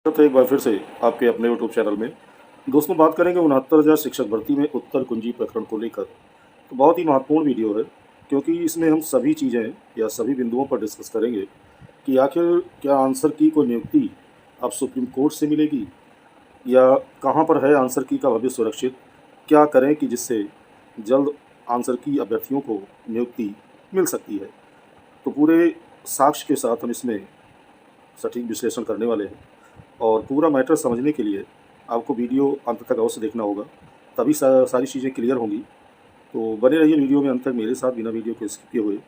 तो एक बार फिर से आपके अपने यूट्यूब चैनल में दोस्तों बात करेंगे 69,000 शिक्षक भर्ती में उत्तर कुंजी प्रकरण को लेकर। तो बहुत ही महत्वपूर्ण वीडियो है, क्योंकि इसमें हम सभी चीज़ें या सभी बिंदुओं पर डिस्कस करेंगे कि आखिर क्या आंसर की को नियुक्ति अब सुप्रीम कोर्ट से मिलेगी, या कहाँ पर है आंसर की का भविष्य सुरक्षित, क्या करें कि जिससे जल्द आंसर की अभ्यर्थियों को नियुक्ति मिल सकती है। तो पूरे साक्ष्य के साथ हम इसमें सटीक विश्लेषण करने वाले हैं, और पूरा मैटर समझने के लिए आपको वीडियो अंत तक अवश्य देखना होगा, तभी सारी चीज़ें क्लियर होंगी। तो बने रहिए वीडियो में अंत तक मेरे साथ, बिना वीडियो को स्किप किए हुए।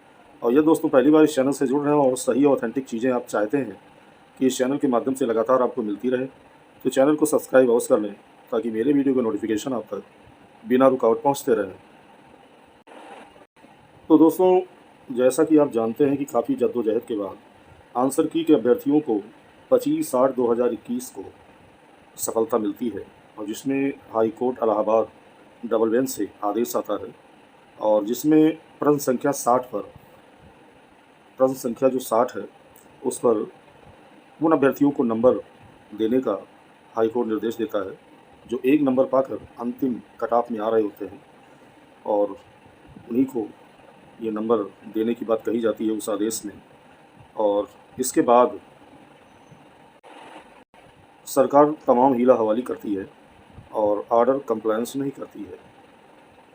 और यह दोस्तों पहली बार इस चैनल से जुड़ रहे हैं और सही और ऑथेंटिक चीज़ें आप चाहते हैं कि इस चैनल के माध्यम से लगातार आपको मिलती रहे, तो चैनल को सब्सक्राइब अवश्य कर लें, ताकि मेरे वीडियो का नोटिफिकेशन आप तक बिना रुकावट पहुँचते रहें। तो दोस्तों, जैसा कि आप जानते हैं कि काफ़ी जद्दोजहद के बाद आंसर की के अभ्यर्थियों को 25/8/2021 को सफलता मिलती है, और जिसमें high court Allahabad double bench से आदेश आता है, और जिसमें प्रश्न संख्या जो 60 है उस पर उन अभ्यर्थियों को नंबर देने का हाई कोर्ट निर्देश देता है जो एक नंबर पाकर अंतिम कट ऑफ में आ रहे होते हैं, और उन्हीं को ये नंबर देने की बात कही जाती है उस आदेश में। और इसके बाद सरकार तमाम हीला हवाली करती है और ऑर्डर कंप्लायंस नहीं करती है।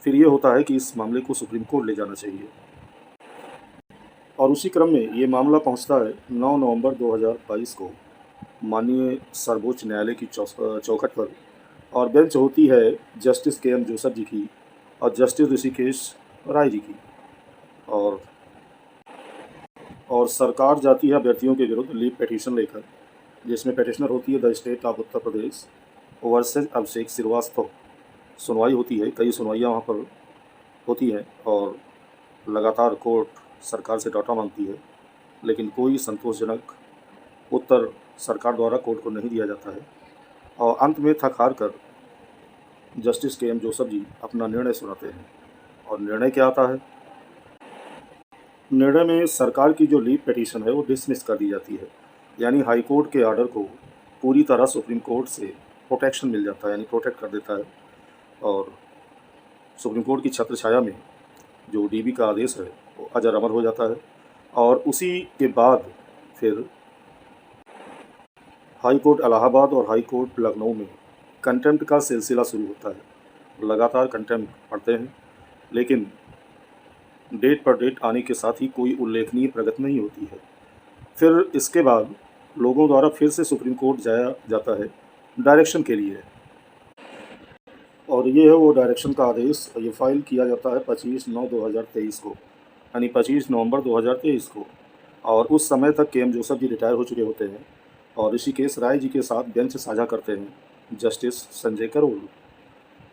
फिर ये होता है कि इस मामले को सुप्रीम कोर्ट ले जाना चाहिए, और उसी क्रम में ये मामला पहुंचता है 9 नवंबर 2022 को माननीय सर्वोच्च न्यायालय की चौखट पर, और बेंच होती है जस्टिस के.एम. जोसेफ जी की और जस्टिस ऋषिकेश राय जी की। और सरकार जाती है अभ्यर्थियों के विरुद्ध लीव पिटीशन लेकर, जिसमें पिटिशनर होती है the state of Uttar Pradesh versus Abhishek Srivastava. सुनवाई होती है, कई सुनवाइयाँ वहाँ पर होती हैं, और लगातार कोर्ट सरकार से डाटा मांगती है, लेकिन कोई संतोषजनक उत्तर सरकार द्वारा कोर्ट को नहीं दिया जाता है। और अंत में थक हार कर जस्टिस के.एम. जोसेफ जी अपना निर्णय सुनाते हैं, और निर्णय क्या आता है। निर्णय में सरकार की जो लीव पिटीशन है वो डिसमिस कर दी जाती है, यानी हाई कोर्ट के आर्डर को पूरी तरह सुप्रीम कोर्ट से प्रोटेक्शन मिल जाता है, यानी प्रोटेक्ट कर देता है। और सुप्रीम कोर्ट की छत्र छाया में जो डीबी का आदेश है वो अजर अमर हो जाता है। और उसी के बाद फिर हाई कोर्ट इलाहाबाद और हाई कोर्ट लखनऊ में कंटेम्प्ट का सिलसिला शुरू होता है। लगातार कंटेम्प्ट पढ़ते हैं, लेकिन डेट पर डेट आने के साथ ही कोई उल्लेखनीय प्रगति नहीं होती है। फिर इसके बाद लोगों द्वारा फिर से सुप्रीम कोर्ट जाया जाता है डायरेक्शन के लिए, और ये है वो डायरेक्शन का आदेश। ये फाइल किया जाता है 25/9/2023 को, यानी 25 नवंबर 2023 को। और उस समय तक के.एम. जोसेफ जी रिटायर हो चुके होते हैं, और ऋषिकेश राय जी के साथ बेंच साझा करते हैं जस्टिस संजय करोल।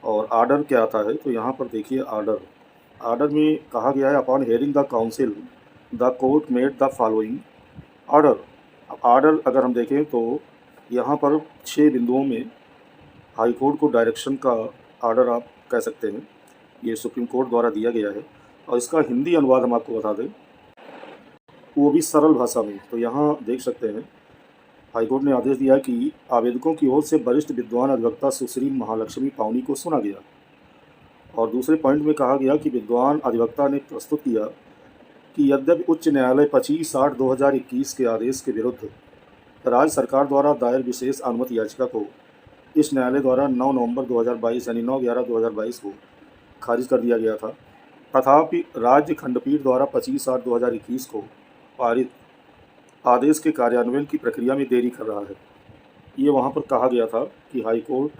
और आर्डर क्या आता है, तो यहाँ पर देखिए आर्डर में कहा गया है, upon hearing the council the court made the following order. अब आर्डर अगर हम देखें तो यहाँ पर 6 बिंदुओं में हाई कोर्ट को डायरेक्शन का आर्डर आप कह सकते हैं, ये सुप्रीम कोर्ट द्वारा दिया गया है। और इसका हिंदी अनुवाद हम आपको बता दें, वो भी सरल भाषा में। तो यहाँ देख सकते हैं हाई कोर्ट ने आदेश दिया कि आवेदकों की ओर से वरिष्ठ विद्वान अधिवक्ता सुश्री महालक्ष्मी पावनी को सुना गया। और दूसरे पॉइंट में कहा गया कि विद्वान अधिवक्ता ने प्रस्तुत किया कि यद्यपि उच्च न्यायालय 25/8/2021 के आदेश के विरुद्ध राज्य सरकार द्वारा दायर विशेष अनुमति याचिका को इस न्यायालय द्वारा 9 नवंबर 2022 यानी 9/11/2022 को खारिज कर दिया गया था, तथापि राज्य खंडपीठ द्वारा 25/8/2021 को पारित आदेश के कार्यान्वयन की प्रक्रिया में देरी कर रहा है। ये वहाँ पर कहा गया था कि हाई कोर्ट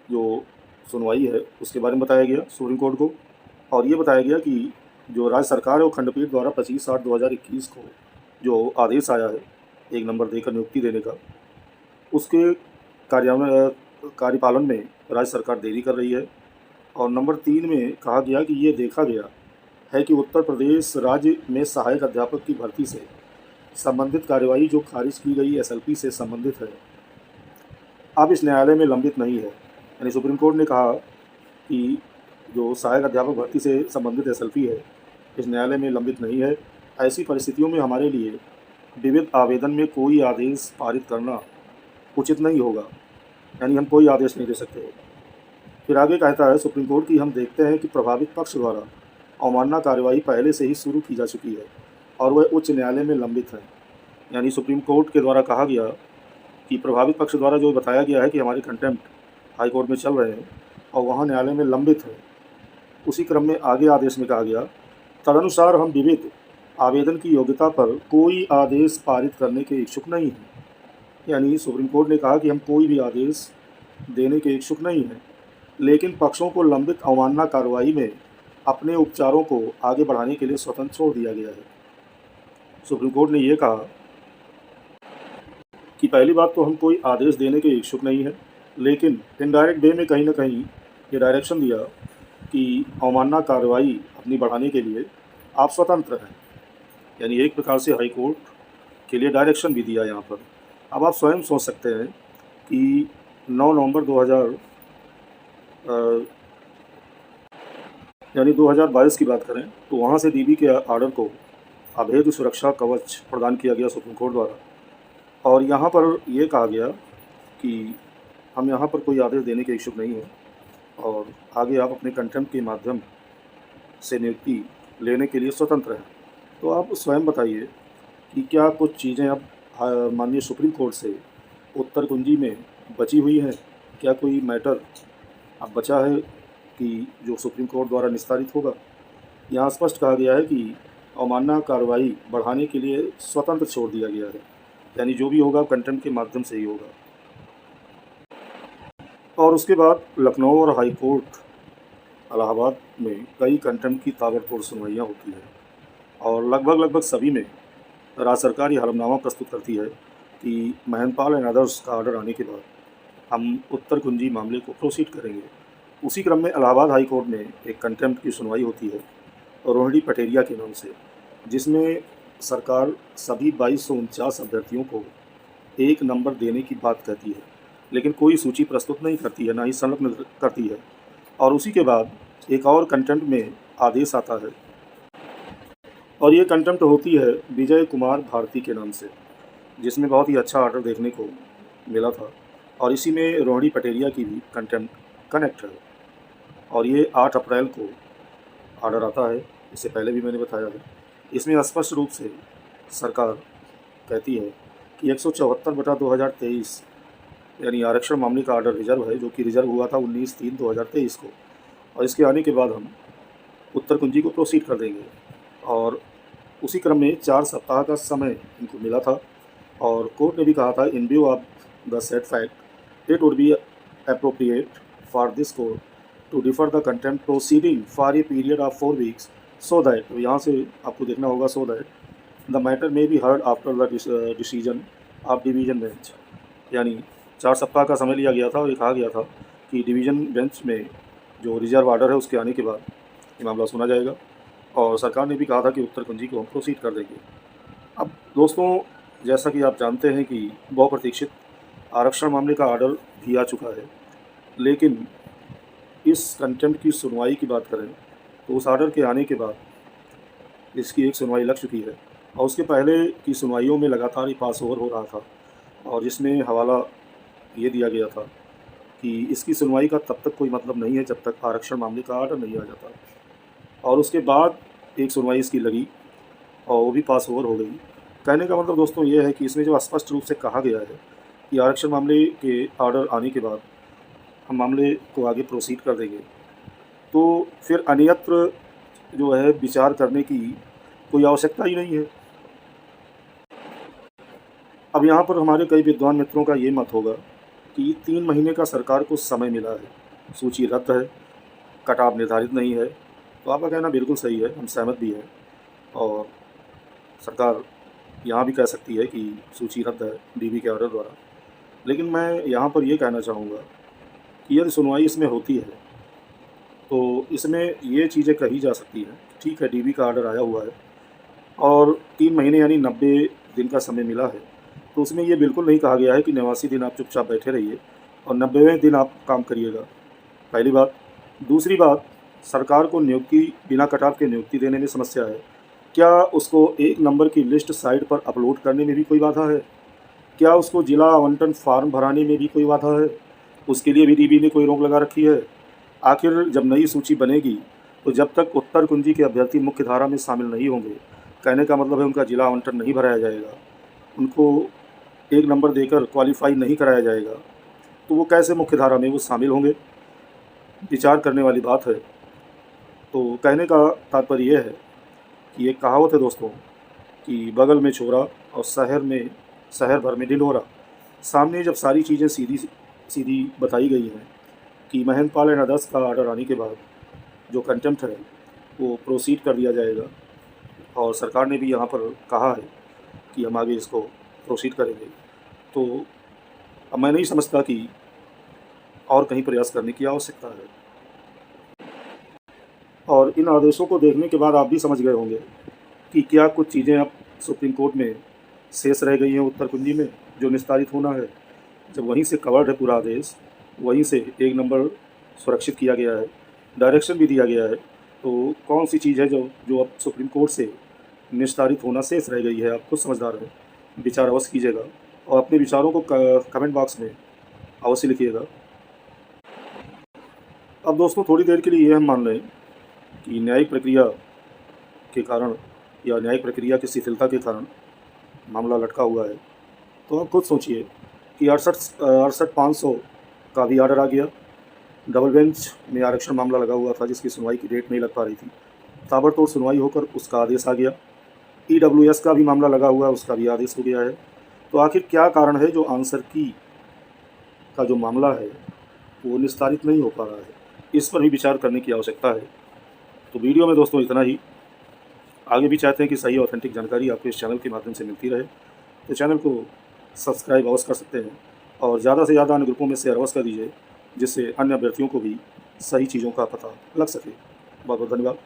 जो सुनवाई है उसके बारे में बताया गया सुप्रीम कोर्ट को, और ये बताया गया कि जो राज्य सरकार है वो खंडपीठ द्वारा 25/8/2021 को जो आदेश आया है एक नंबर देकर नियुक्ति देने का, उसके कार्यपालन में राज्य सरकार देरी कर रही है। और नंबर 3 में कहा गया कि ये देखा गया है कि उत्तर प्रदेश राज्य में सहायक अध्यापक की भर्ती से संबंधित कार्यवाही जो खारिज की गई एसएलपी से संबंधित है, अब इस न्यायालय में लंबित नहीं है। यानी सुप्रीम कोर्ट ने कहा कि जो सहायक अध्यापक भर्ती से संबंधित एसएलपी है इस न्यायालय में लंबित नहीं है। ऐसी परिस्थितियों में हमारे लिए विविध आवेदन में कोई आदेश पारित करना उचित नहीं होगा, यानी हम कोई आदेश नहीं दे सकते। फिर आगे कहता है सुप्रीम कोर्ट की हम देखते हैं कि प्रभावित पक्ष द्वारा अवमानना कार्रवाई पहले से ही शुरू की जा चुकी है और वह उच्च न्यायालय में लंबित है। यानी सुप्रीम कोर्ट के द्वारा कहा गया कि प्रभावित पक्ष द्वारा जो बताया गया है कि हमारे कंटेम्प्ट हाई कोर्ट में चल रहे हैं और वहाँ न्यायालय में लंबित है, उसी क्रम में आगे आदेश में कहा गया तदनुसार हम विविध आवेदन की योग्यता पर कोई आदेश पारित करने के इच्छुक नहीं हैं। यानी सुप्रीम कोर्ट ने कहा कि हम कोई भी आदेश देने के इच्छुक नहीं हैं, लेकिन पक्षों को लंबित अवमानना कार्रवाई में अपने उपचारों को आगे बढ़ाने के लिए स्वतंत्र छोड़ दिया गया है। सुप्रीम कोर्ट ने ये कहा कि पहली बात तो हम कोई आदेश देने के इच्छुक नहीं हैं, लेकिन इनडायरेक्ट वे में कहीं ना कहीं ये डायरेक्शन दिया कि अवमानना कार्रवाई अपनी बढ़ाने के लिए आप स्वतंत्र हैं। यानी एक प्रकार से हाई कोर्ट के लिए डायरेक्शन भी दिया यहाँ पर। अब आप स्वयं सोच सकते हैं कि 9 नवंबर 2022 की बात करें तो वहाँ से डीबी के आर्डर को अभेद सुरक्षा कवच प्रदान किया गया सुप्रीम कोर्ट द्वारा, और यहाँ पर यह कहा गया कि हम यहाँ पर कोई आदेश देने के इच्छुक नहीं हैं और आगे आप अपने कंटेम्प्ट के माध्यम से नियुक्ति लेने के लिए स्वतंत्र हैं। तो आप स्वयं बताइए कि क्या कुछ चीज़ें अब माननीय सुप्रीम कोर्ट से उत्तर कुंजी में बची हुई हैं? क्या कोई मैटर अब बचा है कि जो सुप्रीम कोर्ट द्वारा निस्तारित होगा? यहाँ स्पष्ट कहा गया है कि अवमानना कार्रवाई बढ़ाने के लिए स्वतंत्र छोड़ दिया गया है, यानी जो भी होगा कंटेम्प्ट के माध्यम से ही होगा। और उसके बाद लखनऊ और हाई कोर्ट इलाहाबाद में कई कंटेम्प्ट की ताबड़तोड़ सुनवाइयाँ होती हैं और लगभग सभी में राज्य सरकार ये हलफनामा प्रस्तुत करती है कि महंतपाल एंड अदर्स का ऑर्डर आने के बाद हम उत्तर कुंजी मामले को प्रोसीड करेंगे। उसी क्रम में इलाहाबाद हाई कोर्ट में एक कंटेम्प्ट की सुनवाई होती है रोहिणी पटेरिया के नाम से, जिसमें सरकार सभी 2249 अभ्यर्थियों को एक नंबर देने की बात कहती है, लेकिन कोई सूची प्रस्तुत नहीं करती है, ना ही संलग्न करती है। और उसी के बाद एक और कंटेम्प्ट में आदेश आता है और ये कंटेम्प्ट होती है विजय कुमार भारती के नाम से, जिसमें बहुत ही अच्छा ऑर्डर देखने को मिला था और इसी में रोहिणी पटेरिया की भी कंटेम्प्ट कनेक्ट है। और ये 8 अप्रैल को ऑर्डर आता है, इससे पहले भी मैंने बताया है। इसमें स्पष्ट रूप से सरकार कहती है कि 174/2023 यानी आरक्षण मामले का ऑर्डर रिजर्व है, जो कि रिजर्व हुआ था 19/3/2023 को, और इसके आने के बाद हम उत्तर कुंजी को प्रोसीड कर देंगे। और उसी क्रम में 4 सप्ताह का समय इनको मिला था और कोर्ट ने भी कहा था in view of the set fact it would be appropriate for this court to defer the contempt proceeding for a period of 4 weeks so that, तो यहाँ से आपको देखना होगा so that the matter may be heard after the decision of division bench. यानी 4 सप्ताह का समय लिया गया था और ये कहा गया था कि डिवीज़न बेंच में जो रिजर्व ऑर्डर है उसके आने के बाद ये मामला सुना जाएगा। और सरकार ने भी कहा था कि उत्तर कुंजी को हम प्रोसीड कर देंगे। अब दोस्तों, जैसा कि आप जानते हैं कि बहुप्रतीक्षित आरक्षण मामले का ऑर्डर भी आ चुका है, लेकिन इस कंटेम्प्ट की सुनवाई की बात करें तो उस ऑर्डर के आने के बाद इसकी एक सुनवाई लग चुकी है और उसके पहले की सुनवाइयों में लगातार ही पास ओवर हो रहा था, और जिसमें हवाला ये दिया गया था कि इसकी सुनवाई का तब तक कोई मतलब नहीं है जब तक आरक्षण मामले का ऑर्डर नहीं आ जाता। और उसके बाद एक सुनवाई इसकी लगी और वो भी पास ओवर हो गई। कहने का मतलब दोस्तों ये है कि इसमें जो स्पष्ट रूप से कहा गया है कि आरक्षण मामले के ऑर्डर आने के बाद हम मामले को आगे प्रोसीड कर देंगे, तो फिर अन्यत्र जो है विचार करने की कोई आवश्यकता ही नहीं है। अब यहाँ पर हमारे कई विद्वान मित्रों का ये मत होगा कि 3 महीने का सरकार को समय मिला है, सूची रद्द है, कटाव निर्धारित नहीं है, तो आपका कहना बिल्कुल सही है, हम सहमत भी हैं। और सरकार यहाँ भी कह सकती है कि सूची रद्द है डीबी के ऑर्डर द्वारा, लेकिन मैं यहाँ पर ये कहना चाहूँगा कि यदि सुनवाई इसमें होती है तो इसमें ये चीज़ें कही जा सकती हैं, ठीक है डीबी का ऑर्डर आया हुआ है और 3 महीने यानी 90 दिन का समय मिला है, तो उसमें ये बिल्कुल नहीं कहा गया है कि 89 दिन आप चुपचाप बैठे रहिए और 90वें दिन आप काम करिएगा, पहली बात। दूसरी बात, सरकार को नियुक्ति बिना कटाव के नियुक्ति देने में समस्या है, क्या उसको एक नंबर की लिस्ट साइट पर अपलोड करने में भी कोई बाधा है? क्या उसको जिला आवंटन फॉर्म भराने में भी कोई बाधा है? उसके लिए भी डीबी ने कोई रोक लगा रखी है? आखिर जब नई सूची बनेगी तो जब तक उत्तर कुंजी के अभ्यर्थी मुख्य धारा में शामिल नहीं होंगे, कहने का मतलब है उनका जिला आवंटन नहीं भराया जाएगा, उनको एक नंबर देकर क्वालिफाई नहीं कराया जाएगा, तो वो कैसे मुख्य धारा में वो शामिल होंगे? विचार करने वाली बात है। तो कहने का तात्पर्य ये है कि एक कहावत है दोस्तों कि बगल में छोरा और शहर भर में ढिंढोरा। सामने जब सारी चीज़ें सीधी सीधी बताई गई हैं कि महेंद्रपाल एंड अदर्स का ऑर्डर आने के बाद जो कंटेम्प्ट है वो प्रोसीड कर दिया जाएगा, और सरकार ने भी यहाँ पर कहा है कि हम आगे इसको प्रोसीड करेंगे, तो अब मैं नहीं समझता कि और कहीं प्रयास करने की आवश्यकता है। और इन आदेशों को देखने के बाद आप भी समझ गए होंगे कि क्या कुछ चीज़ें अब सुप्रीम कोर्ट में शेष रह गई हैं उत्तर कुंजी में जो निस्तारित होना है। जब वहीं से कवर्ड है पूरा आदेश, वहीं से एक नंबर सुरक्षित किया गया है, डायरेक्शन भी दिया गया है, तो कौन सी चीज़ है जो जो अब सुप्रीम कोर्ट से निस्तारित होना शेष रह गई है? आप खुद समझदार हैं, विचार अवश्य कीजिएगा और अपने विचारों को कमेंट बॉक्स में अवश्य लिखिएगा। अब दोस्तों थोड़ी देर के लिए ये हम मान लें कि न्यायिक प्रक्रिया के कारण या न्यायिक प्रक्रिया की शिथिलता के कारण मामला लटका हुआ है, तो आप खुद सोचिए कि 68,500 का भी ऑर्डर आ गया। डबल बेंच में आरक्षण मामला लगा हुआ था जिसकी सुनवाई की डेट नहीं लग पा रही थी, ताबड़तोड़ सुनवाई होकर उसका आदेश आ गया। EWS का भी मामला लगा हुआ है, उसका भी आदेश हो गया है। तो आखिर क्या कारण है जो आंसर की का जो मामला है वो निस्तारित नहीं हो पा रहा है? इस पर भी विचार करने की आवश्यकता है। तो वीडियो में दोस्तों इतना ही। आगे भी चाहते हैं कि सही ऑथेंटिक जानकारी आपको इस चैनल के माध्यम से मिलती रहे, तो चैनल को सब्सक्राइब अवश्य कर सकते हैं और ज़्यादा से ज़्यादा अन्य ग्रुपों में शेयर अवश्य कर दीजिए, जिससे अन्य अभ्यर्थियों को भी सही चीज़ों का पता लग सके। बहुत बहुत धन्यवाद।